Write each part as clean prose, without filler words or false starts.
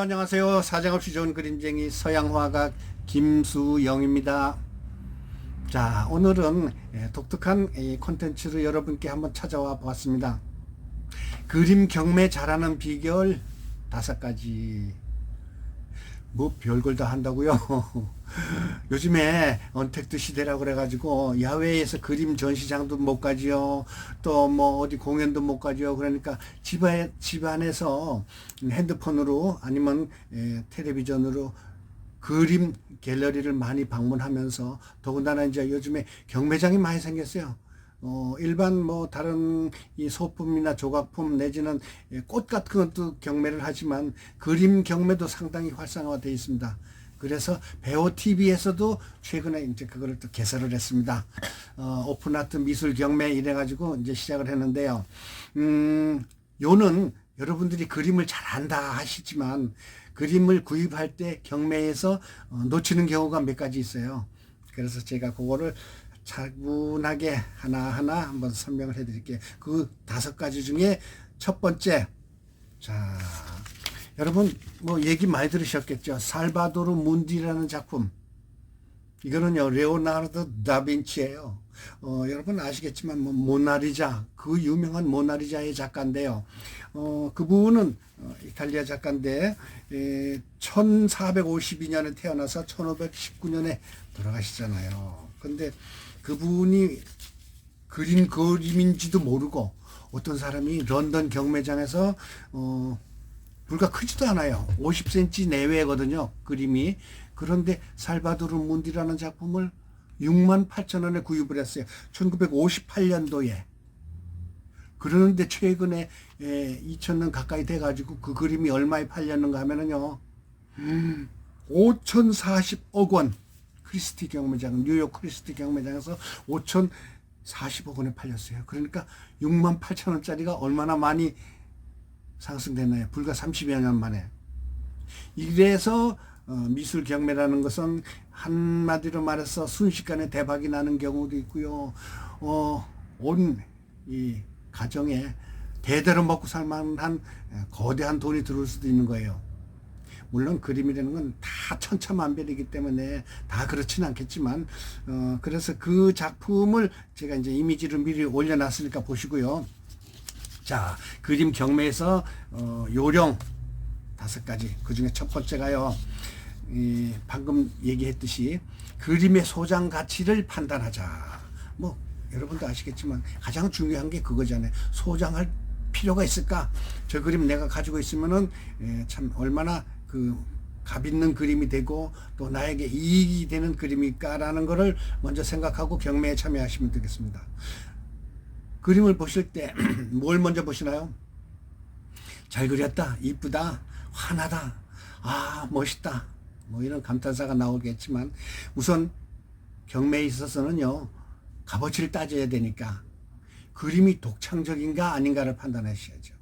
안녕하세요. 사정없이 좋은 그림쟁이 서양화가 김수영입니다. 자, 오늘은 독특한 콘텐츠로 여러분께 한번 찾아와 보았습니다. 그림 경매 잘하는 비결 5가지. 뭐 별걸 다 한다고요? 요즘에 언택트 시대라고 그래가지고 야외에서 그림 전시장도 못 가지요. 또 뭐 어디 공연도 못 가지요. 그러니까 집 안에서 핸드폰으로 아니면 텔레비전으로 그림 갤러리를 많이 방문하면서, 더군다나 이제 요즘에 경매장이 많이 생겼어요. 일반 뭐 다른 이 소품이나 조각품 내지는 꽃 같은 것도 경매를 하지만 그림 경매도 상당히 활성화되어 있습니다. 그래서 배우 TV에서도 최근에 이제 그거를 또 개설을 했습니다. 오픈아트 미술 경매 이래가지고 이제 시작을 했는데요. 요는 여러분들이 그림을 잘한다 하시지만 그림을 구입할 때 경매에서 놓치는 경우가 몇 가지 있어요. 그래서 제가 그거를 차분하게 하나하나 한번 설명을 해 드릴게요. 그 5가지 중에 첫 번째, 자, 여러분 뭐 얘기 많이 들으셨겠죠. 살바도르 문디라는 작품. 이거는요 레오나르도 다빈치예요. 여러분 아시겠지만 뭐 모나리자, 그 유명한 모나리자의 작가인데요. 그분은 이탈리아 작가인데 1452년에 태어나서 1519년에 돌아가시잖아요. 근데 그분이 그린 그림인지도 모르고 어떤 사람이 런던 경매장에서 불과 크지도 않아요. 50cm 내외거든요, 그림이. 그런데 살바도르 문디라는 작품을 68,000원에 구입을 했어요. 1958년도에. 그러는데 최근에 2000년 가까이 돼가지고 그 그림이 얼마에 팔렸는가 하면은요, 5,040억 원. 크리스티 경매장, 뉴욕 크리스티 경매장에서 5,040억 원에 팔렸어요. 그러니까 68,000원짜리가 얼마나 많이 상승됐나요? 불과 30여 년 만에. 이래서 미술 경매라는 것은 한마디로 말해서 순식간에 대박이 나는 경우도 있고요. 온 이 가정에 대대로 먹고 살 만한 거대한 돈이 들어올 수도 있는 거예요. 물론 그림이라는 건 다 천차만별이기 때문에 다 그렇지는 않겠지만, 그래서 그 작품을 제가 이제 이미지를 미리 올려놨으니까 보시고요. 자, 그림 경매에서 요령 5가지. 그 중에 첫 번째가요, 방금 얘기했듯이 그림의 소장 가치를 판단하자. 뭐 여러분도 아시겠지만 가장 중요한 게 그거잖아요. 소장할 필요가 있을까? 저 그림 내가 가지고 있으면은 참 얼마나 그 값 있는 그림이 되고 또 나에게 이익이 되는 그림일까라는 거를 먼저 생각하고 경매에 참여하시면 되겠습니다. 그림을 보실 때 뭘 먼저 보시나요? 잘 그렸다, 이쁘다, 환하다, 아 멋있다, 뭐 이런 감탄사가 나오겠지만, 우선 경매에 있어서는요 값어치를 따져야 되니까 그림이 독창적인가 아닌가를 판단하셔야죠.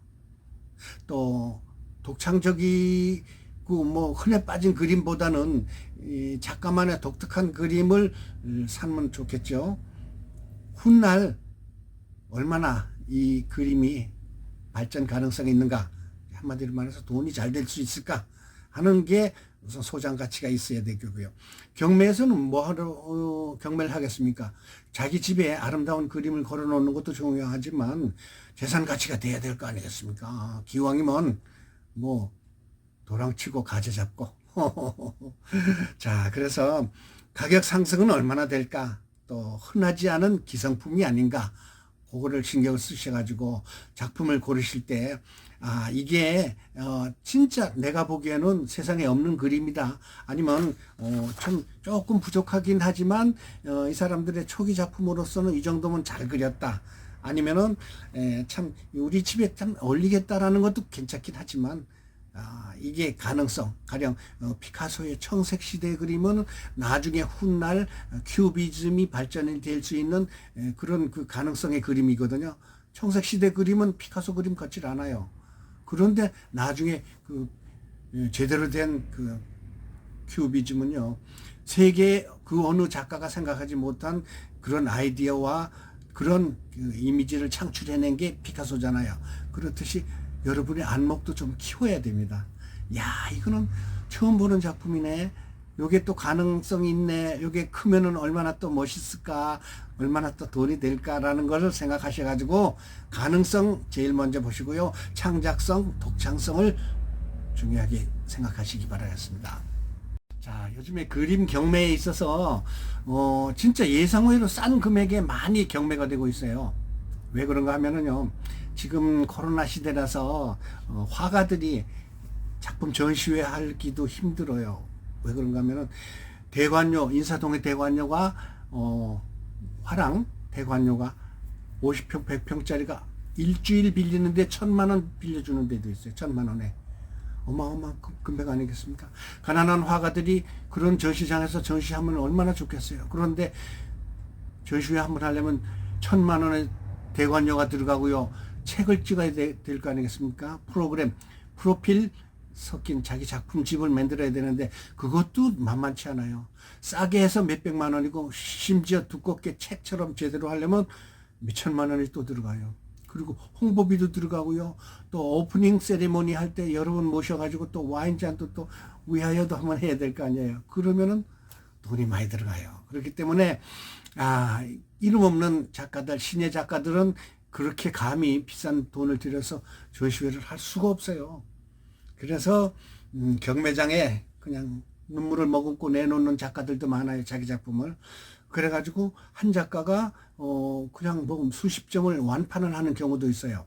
또 독창적이고 뭐 흔해 빠진 그림보다는 이 작가만의 독특한 그림을 사면 좋겠죠. 훗날 얼마나 이 그림이 발전 가능성이 있는가, 한마디로 말해서 돈이 잘 될 수 있을까 하는 게 우선 소장 가치가 있어야 되고요. 경매에서는 뭐 하러 경매를 하겠습니까? 자기 집에 아름다운 그림을 걸어 놓는 것도 중요하지만 재산 가치가 돼야 될 거 아니겠습니까? 기왕이면 뭐 도랑치고 가재 잡고 자, 그래서 가격 상승은 얼마나 될까, 또 흔하지 않은 기성품이 아닌가, 그거를 신경을 쓰셔가지고 작품을 고르실 때, 아, 이게 진짜 내가 보기에는 세상에 없는 그림이다, 아니면 좀 조금 부족하긴 하지만 이 사람들의 초기 작품으로서는 이 정도면 잘 그렸다, 아니면은 참 우리 집에 참 어울리겠다라는 것도 괜찮긴 하지만, 이게 가능성, 가령 피카소의 청색시대 그림은 나중에 훗날 큐비즘이 발전이 될 수 있는 그런 그 가능성의 그림이거든요. 청색시대 그림은 피카소 그림 같지 않아요. 그런데 나중에 그 제대로 된 그 큐비즘은요, 세계 그 어느 작가가 생각하지 못한 그런 아이디어와 그런 그 이미지를 창출해낸 게 피카소잖아요. 그렇듯이 여러분의 안목도 좀 키워야 됩니다. 야, 이거는 처음 보는 작품이네. 요게 또 가능성이 있네. 요게 크면은 얼마나 또 멋있을까, 얼마나 또 돈이 될까라는 것을 생각하셔가지고 가능성 제일 먼저 보시고요. 창작성, 독창성을 중요하게 생각하시기 바라겠습니다. 자, 요즘에 그림 경매에 있어서 진짜 예상외로 싼 금액에 많이 경매가 되고 있어요. 왜 그런가 하면은요, 지금 코로나 시대라서 화가들이 작품 전시회 하기도 힘들어요. 왜 그런가 하면은 대관료, 인사동의 대관료가 화랑 대관료가 50평, 100평짜리가 일주일 빌리는데 1,000만 원 빌려주는 데도 있어요. 1,000만 원에. 어마어마한 금액 아니겠습니까? 가난한 화가들이 그런 전시장에서 전시하면 얼마나 좋겠어요. 그런데 전시회 한번 하려면 1,000만 원의 대관료가 들어가고요. 책을 찍어야 될 거 아니겠습니까? 프로그램, 프로필 섞인 자기 작품집을 만들어야 되는데 그것도 만만치 않아요. 싸게 해서 몇백만 원이고 심지어 두껍게 책처럼 제대로 하려면 몇천만 원이 또 들어가요. 그리고 홍보비도 들어가고요. 또 오프닝 세리머니 할 때 여러분 모셔가지고 또 와인잔도 또 위하여도 한번 해야 될 거 아니에요. 그러면은 돈이 많이 들어가요. 그렇기 때문에 이름 없는 작가들, 신예 작가들은 그렇게 감히 비싼 돈을 들여서 전시회를 할 수가 없어요. 그래서 경매장에 그냥 눈물을 머금고 내놓는 작가들도 많아요. 자기 작품을. 그래가지고 한 작가가 그냥 뭐 수십 점을 완판을 하는 경우도 있어요.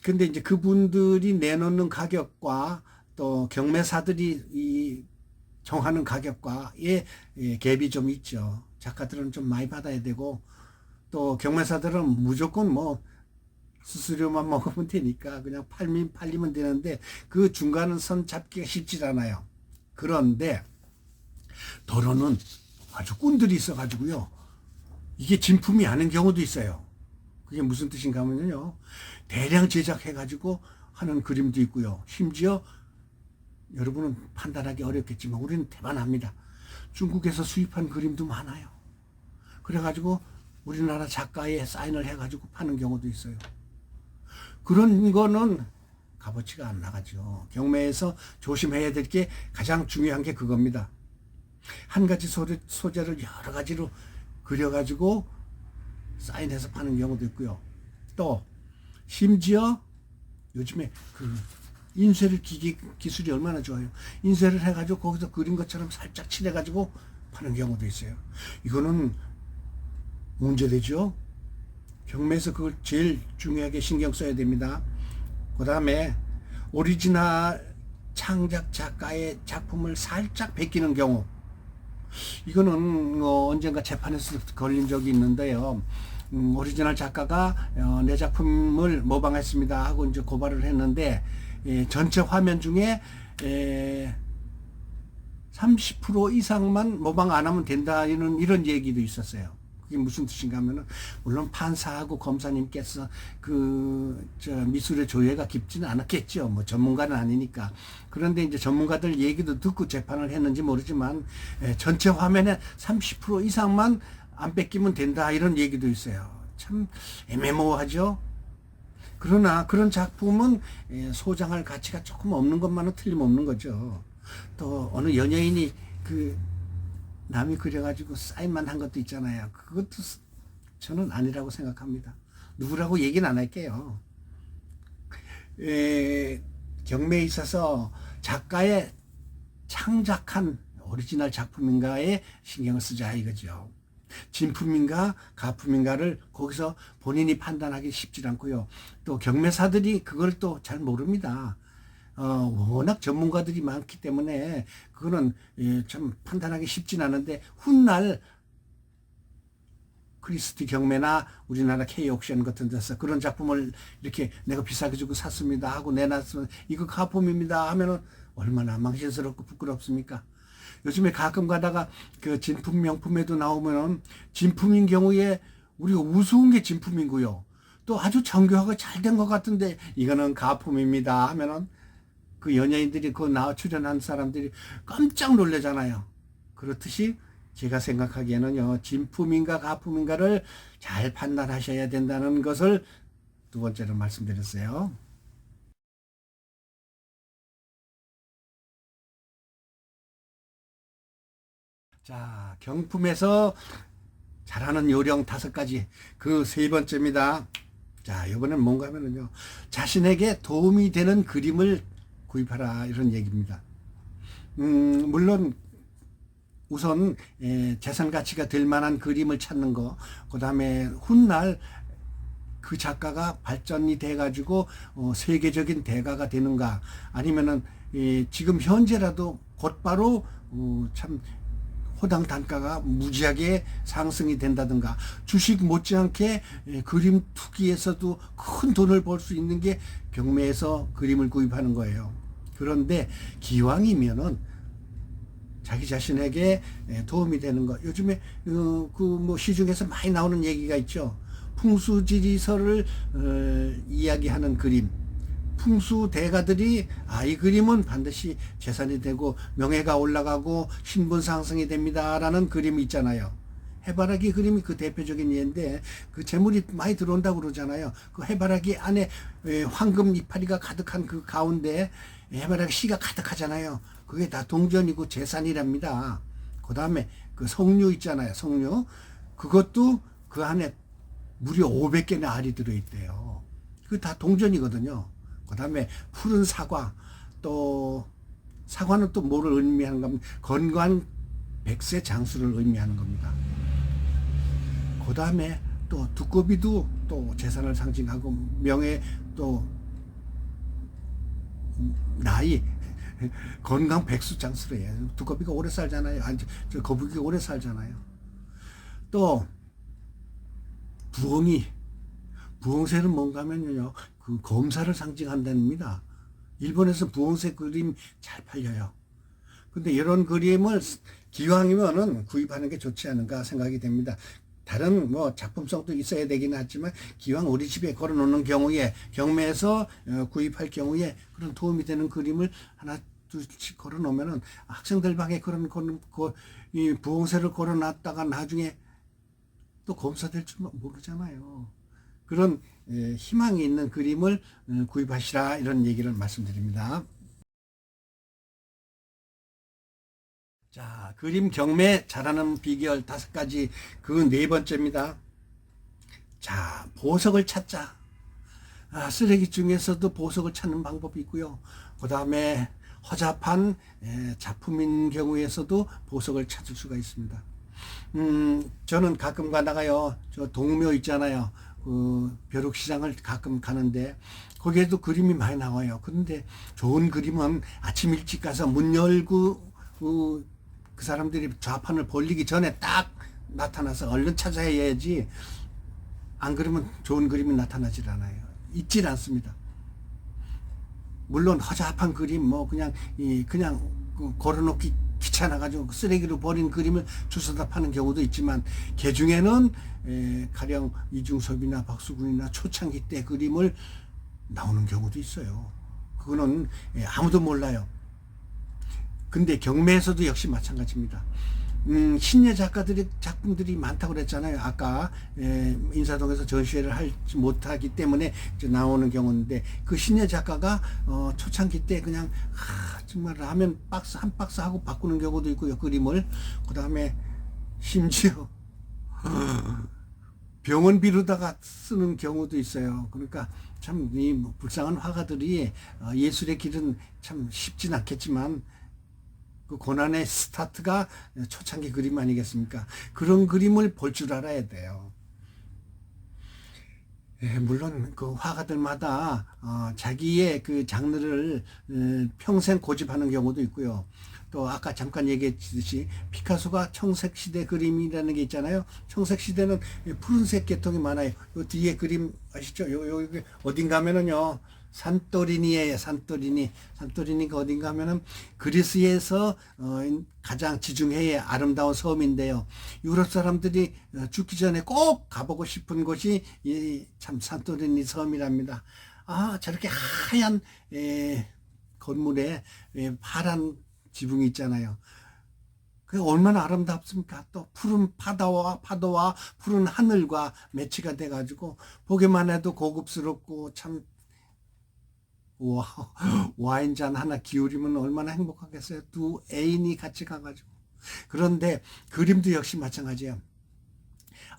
근데 이제 그분들이 내놓는 가격과 또 경매사들이 이 정하는 가격과의 갭이 좀 있죠. 작가들은 좀 많이 받아야 되고 또 경매사들은 무조건 뭐 수수료만 먹으면 되니까 그냥 팔리면 되는데 그 중간 선 잡기가 쉽지 않아요. 그런데 더러는 아주 꾼들이 있어가지고요. 이게 진품이 아닌 경우도 있어요. 그게 무슨 뜻인가 하면요. 대량 제작해가지고 하는 그림도 있고요. 심지어 여러분은 판단하기 어렵겠지만 우리는 대단합니다. 중국에서 수입한 그림도 많아요. 그래가지고 우리나라 작가에 사인을 해가지고 파는 경우도 있어요. 그런 거는 값어치가 안 나가죠. 경매에서 조심해야 될 게 가장 중요한 게 그겁니다. 한 가지 소재를 여러 가지로 그려가지고 사인해서 파는 경우도 있고요. 또 심지어 요즘에 그 인쇄를 기술이 얼마나 좋아요. 인쇄를 해가지고 거기서 그린 것처럼 살짝 칠해가지고 파는 경우도 있어요. 이거는 문제되죠. 경매에서 그걸 제일 중요하게 신경 써야 됩니다. 그 다음에 오리지널 창작 작가의 작품을 살짝 베끼는 경우, 이거는 언젠가 재판에서 걸린 적이 있는데요. 오리지널 작가가 내 작품을 모방했습니다 하고 이제 고발을 했는데 전체 화면 중에 30% 이상만 모방 안 하면 된다 이런 얘기도 있었어요. 그게 무슨 뜻인가 하면은 물론 판사하고 검사님께서 미술의 조예가 깊지는 않았겠죠. 뭐 전문가는 아니니까. 그런데 이제 전문가들 얘기도 듣고 재판을 했는지 모르지만 전체 화면에 30% 이상만 안 뺏기면 된다 이런 얘기도 있어요. 참 애매모호하죠. 그러나 그런 작품은 소장할 가치가 조금 없는 것만은 틀림없는 거죠. 또 어느 연예인이 남이 그려가지고 사인만 한 것도 있잖아요. 그것도 저는 아니라고 생각합니다. 누구라고 얘기는 안 할게요. 경매에 있어서 작가의 창작한 오리지널 작품인가에 신경을 쓰자 이거죠. 진품인가 가품인가를 거기서 본인이 판단하기 쉽지 않고요. 또 경매사들이 그걸 또 잘 모릅니다. 워낙 전문가들이 많기 때문에 그거는 참 판단하기 쉽진 않은데 훗날 크리스티 경매나 우리나라 K옥션 같은 데서 그런 작품을 이렇게 내가 비싸게 주고 샀습니다 하고 내놨으면 이거 가품입니다 하면은 얼마나 망신스럽고 부끄럽습니까? 요즘에 가끔 가다가 그 진품 명품에도 나오면은 진품인 경우에 우리가 우스운 게 진품이고요. 또 아주 정교하고 잘 된 것 같은데 이거는 가품입니다 하면은 그 연예인들이 나와 출연한 사람들이 깜짝 놀라잖아요. 그렇듯이 제가 생각하기에는요, 진품인가 가품인가를 잘 판단하셔야 된다는 것을 두 번째로 말씀드렸어요. 자, 경품에서 잘하는 요령 5가지. 그 3번째입니다. 자, 이번엔 뭔가 하면은요, 자신에게 도움이 되는 그림을 구입하라, 이런 얘기입니다. 물론 우선 재산 가치가 될 만한 그림을 찾는 거, 그 다음에 훗날 그 작가가 발전이 돼 가지고 세계적인 대가가 되는가, 아니면은 지금 현재라도 곧바로 참 호당 단가가 무지하게 상승이 된다든가, 주식 못지않게 그림 투기에서도 큰 돈을 벌 수 있는 게 경매에서 그림을 구입하는 거예요. 그런데 기왕이면은 자기 자신에게 도움이 되는 거, 요즘에 그 뭐 시중에서 많이 나오는 얘기가 있죠. 풍수지리설을 이야기하는 그림, 풍수 대가들이 이 그림은 반드시 재산이 되고 명예가 올라가고 신분 상승이 됩니다라는 그림이 있잖아요. 해바라기 그림이 그 대표적인 예인데, 그 재물이 많이 들어온다고 그러잖아요. 그 해바라기 안에 황금 이파리가 가득한 그 가운데 해바라기 씨가 가득하잖아요. 그게 다 동전이고 재산이랍니다. 그 다음에 그 석류 있잖아요. 석류. 그것도 그 안에 무려 500개의 알이 들어있대요. 그 다 동전이거든요. 그 다음에 푸른 사과, 또 사과는 또 뭐를 의미하는 겁니까? 건강 100세 장수를 의미하는 겁니다. 그 다음에 또 두꺼비도 또 재산을 상징하고, 명예, 또 나이, 건강 백수 장수를 해요. 두꺼비가 오래 살잖아요. 아니, 저 거북이가 오래 살잖아요. 또 부엉새는 뭔가 하면요, 그 검사를 상징한답니다. 일본에서 부엉새 그림 잘 팔려요. 근데 이런 그림을 기왕이면은 구입하는 게 좋지 않은가 생각이 됩니다. 다른 뭐 작품성도 있어야 되긴 하지만, 기왕 우리 집에 걸어 놓는 경우에, 경매에서 구입할 경우에 그런 도움이 되는 그림을 하나 둘씩 걸어 놓으면은, 학생들 방에 그런 이 부엉새를 걸어 놨다가 나중에 또 검사될 줄 모르잖아요. 그런 희망이 있는 그림을 구입하시라, 이런 얘기를 말씀드립니다. 자, 그림 경매 잘하는 비결 5가지. 그 4번째입니다. 자, 보석을 찾자. 쓰레기 중에서도 보석을 찾는 방법이 있고요. 그 다음에 허접한 작품인 경우에서도 보석을 찾을 수가 있습니다. 저는 가끔 가다가요, 저 동묘 있잖아요. 그 벼룩시장을 가끔 가는데, 거기에도 그림이 많이 나와요. 그런데 좋은 그림은 아침 일찍 가서 문 열고 그 사람들이 좌판을 벌리기 전에 딱 나타나서 얼른 찾아야지, 안 그러면 좋은 그림이 나타나질 않아요. 있질 않습니다. 물론 허접한 그림, 뭐 그냥 걸어놓기 귀찮아가지고 쓰레기로 버린 그림을 주워다 파는 경우도 있지만, 그 중에는 가령 이중섭이나 박수근이나 초창기 때 그림을 나오는 경우도 있어요. 그거는 아무도 몰라요. 근데 경매에서도 역시 마찬가지입니다. 신예 작품들이 많다고 그랬잖아요. 아까 인사동에서 전시회를 하지 못하기 때문에 이제 나오는 경우인데, 그 신예 작가가 초창기 때 그냥 정말 라면 박스 한 박스 하고 바꾸는 경우도 있고요, 그림을. 그 다음에 심지어 병원 비루다가 쓰는 경우도 있어요. 그러니까 참 이 불쌍한 화가들이 예술의 길은 참 쉽진 않겠지만, 그 고난의 스타트가 초창기 그림 아니겠습니까? 그런 그림을 볼 줄 알아야 돼요. 물론 그 화가들마다 자기의 그 장르를 평생 고집하는 경우도 있고요. 또 아까 잠깐 얘기했듯이 피카소가 청색시대 그림이라는 게 있잖아요. 청색시대는 푸른색 계통이 많아요. 요 뒤에 그림 아시죠? 여기 어딘가 하면은요, 산토리니예요. 산토리니가 어딘가 하면은 그리스에서 가장 지중해의 아름다운 섬인데요. 유럽 사람들이 죽기 전에 꼭 가보고 싶은 곳이 참 산토리니 섬이랍니다. 저렇게 하얀 건물에 파란 지붕이 있잖아요. 그 얼마나 아름답습니까? 또 푸른 파도와 푸른 하늘과 매치가 돼가지고 보기만 해도 고급스럽고, 참 와인잔 하나 기울이면 얼마나 행복하겠어요. 두 애인이 같이 가가지고. 그런데 그림도 역시 마찬가지예요.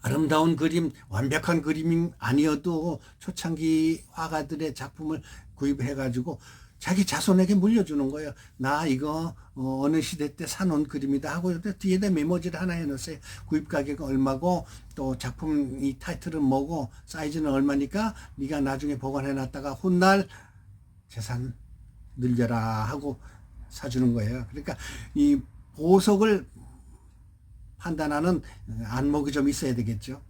아름다운 그림, 완벽한 그림이 아니어도 초창기 화가들의 작품을 구입해가지고 자기 자손에게 물려주는 거예요. 나 이거 어느 시대 때 사놓은 그림이다 하고 뒤에다 메모지를 하나 해놓으세요. 구입 가격 얼마고 또 작품 이 타이틀은 뭐고 사이즈는 얼마니까 네가 나중에 보관해놨다가 훗날 재산 늘려라 하고 사주는 거예요. 그러니까 이 보석을 판단하는 안목이 좀 있어야 되겠죠.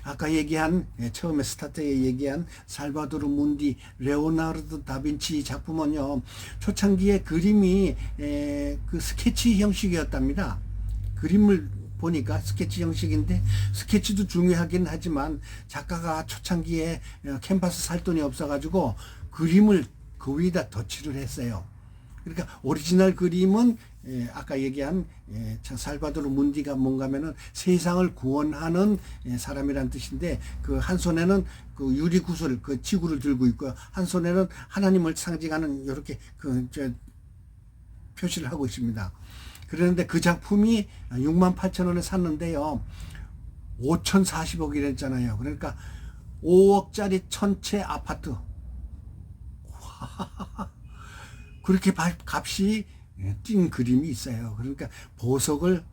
아까 얘기한 처음에 스타트에 얘기한 살바도르 문디, 레오나르도 다빈치 작품은요 초창기에 그림이 그 스케치 형식이었답니다. 그림을 보니까 스케치 형식인데 스케치도 중요하긴 하지만 작가가 초창기에 캔버스 살 돈이 없어가지고 그림을 그 위에다 덧칠을 했어요. 그러니까 오리지널 그림은 아까 얘기한 살바도르 문디가 뭔가면은 세상을 구원하는 사람이란 뜻인데 그 한 손에는 그 유리 구슬 그 지구를 들고 있고요. 한 손에는 하나님을 상징하는 이렇게 표시를 하고 있습니다. 그런데 그 작품이 68,000원에 샀는데요. 5,040억이랬잖아요. 그러니까 5억짜리 천채 아파트. 그렇게 값이 뛴 그림이 있어요. 그러니까 보석을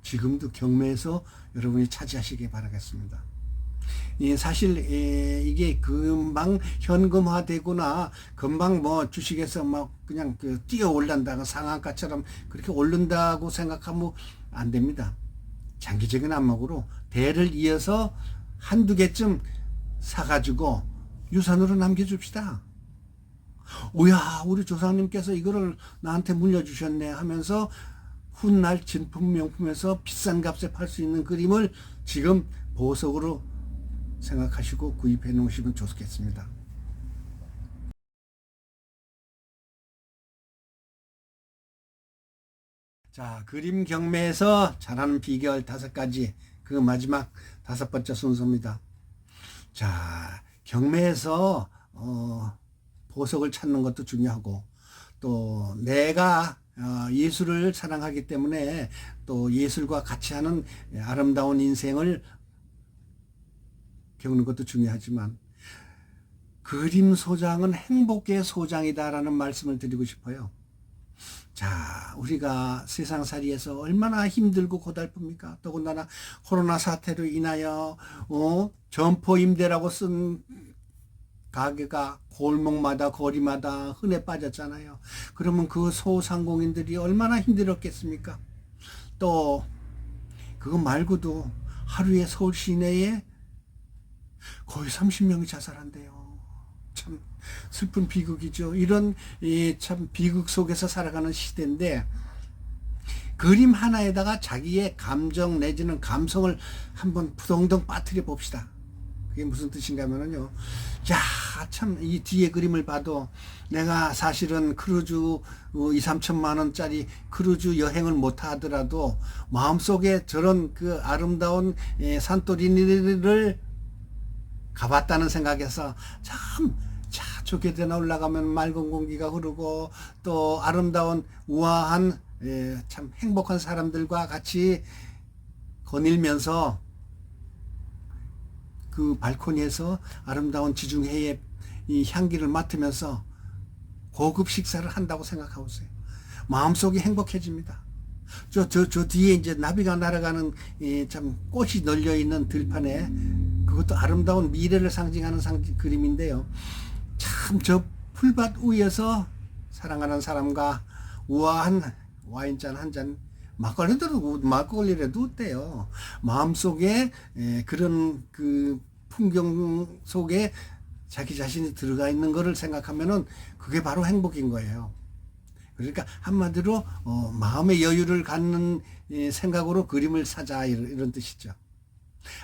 지금도 경매에서 여러분이 차지하시기 바라겠습니다. 사실 이게 금방 현금화되거나 금방 뭐 주식에서 막 그냥 뛰어 올란다가 상한가처럼 그렇게 오른다고 생각하면 안 됩니다. 장기적인 안목으로 대를 이어서 한두 개쯤 사가지고 유산으로 남겨줍시다. 오야 우리 조상님께서 이거를 나한테 물려주셨네 하면서 훗날 진품 명품에서 비싼 값에 팔 수 있는 그림을 지금 보석으로 생각하시고 구입해 놓으시면 좋겠습니다. 자, 그림 경매에서 잘하는 비결 5가지, 그 마지막 5번째 순서입니다. 자, 경매에서 보석을 찾는 것도 중요하고 또 내가 예술을 사랑하기 때문에 또 예술과 같이 하는 아름다운 인생을 겪는 것도 중요하지만 그림 소장은 행복의 소장이다라는 말씀을 드리고 싶어요. 자, 우리가 세상살이에서 얼마나 힘들고 고달픕니까? 더군다나 코로나 사태로 인하여 점포 임대라고 쓴 가게가 골목마다 거리마다 흔해 빠졌잖아요. 그러면 그 소상공인들이 얼마나 힘들었겠습니까? 또 그거 말고도 하루에 서울 시내에 거의 30명이 자살한대요. 참 슬픈 비극이죠. 이런 참 비극 속에서 살아가는 시대인데 그림 하나에다가 자기의 감정 내지는 감성을 한번 부덩덩 빠뜨려 봅시다. 그게 무슨 뜻인가 하면요. 야, 참, 이 뒤에 그림을 봐도 내가 사실은 크루즈 2, 3천만 원짜리 크루즈 여행을 못 하더라도 마음속에 저런 그 아름다운 산토리니를 가봤다는 생각에서 참, 저 계단에 올라가면 맑은 공기가 흐르고 또 아름다운 우아한 참 행복한 사람들과 같이 거닐면서 그 발코니에서 아름다운 지중해의 이 향기를 맡으면서 고급 식사를 한다고 생각하고 있어요. 마음속이 행복해집니다. 저 뒤에 이제 나비가 날아가는 참 꽃이 널려 있는 들판에 그것도 아름다운 미래를 상징하는 그림인데요. 참 저 풀밭 위에서 사랑하는 사람과 우아한 와인잔 한 잔, 막걸리라도 어때요? 마음속에 그런 그 풍경 속에 자기 자신이 들어가 있는 거를 생각하면은 그게 바로 행복인 거예요. 그러니까 한마디로 마음의 여유를 갖는 생각으로 그림을 사자 이런 뜻이죠.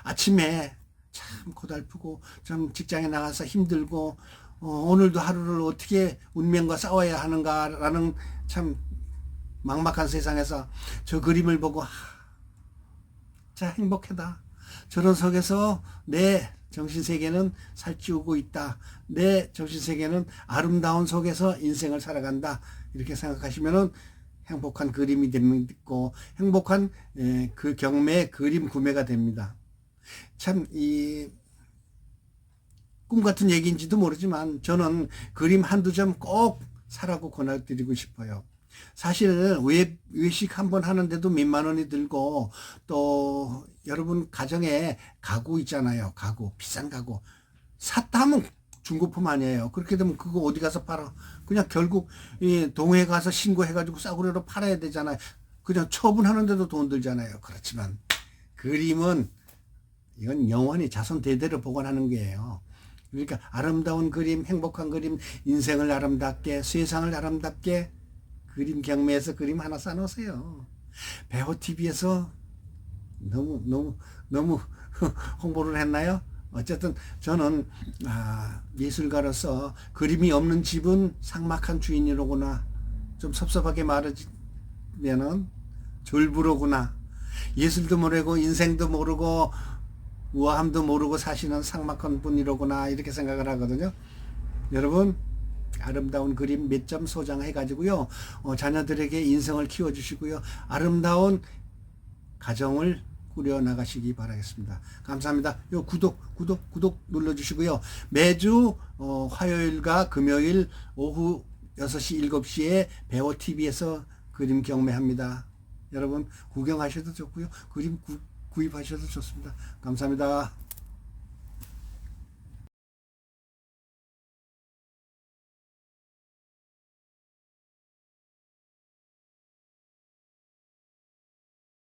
아침에 참 고달프고 좀 직장에 나가서 힘들고 오늘도 하루를 어떻게 운명과 싸워야 하는가라는 참 막막한 세상에서 저 그림을 보고 자 행복하다. 저런 속에서 내 정신세계는 살찌우고 있다. 내 정신세계는 아름다운 속에서 인생을 살아간다. 이렇게 생각하시면은 행복한 그림이 되고 행복한 그 경매 그림 구매가 됩니다. 참 이 꿈 같은 얘기인지도 모르지만 저는 그림 한두 점 꼭 사라고 권해드리고 싶어요. 사실 외식 한번 하는데도 몇만 원이 들고, 또 여러분 가정에 가구 있잖아요. 가구, 비싼 가구 샀다 하면 중고품 아니에요. 그렇게 되면 그거 어디 가서 팔아? 그냥 결국 이 동호회 가서 신고해가지고 싸구려로 팔아야 되잖아요. 그냥 처분하는데도 돈 들잖아요. 그렇지만 그림은 이건 영원히 자손 대대로 보관하는 거예요. 그러니까 아름다운 그림, 행복한 그림, 인생을 아름답게, 세상을 아름답게 그림 경매에서 그림 하나 싸놓으세요. 배호TV에서 너무 홍보를 했나요? 어쨌든 저는 예술가로서 그림이 없는 집은 삭막한 주인이로구나. 좀 섭섭하게 말하면은 졸부로구나. 예술도 모르고 인생도 모르고 우아함도 모르고 사시는 삭막한 분이로구나, 이렇게 생각을 하거든요. 여러분 아름다운 그림 몇 점 소장해 가지고요, 자녀들에게 인생을 키워주시고요, 아름다운 가정을 꾸려 나가시기 바라겠습니다. 감사합니다. 요 구독 눌러주시고요. 매주 화요일과 금요일 오후 6시 7시에 배호TV에서 그림 경매합니다. 여러분 구경하셔도 좋고요, 그림 구입하셔도 좋습니다. 감사합니다.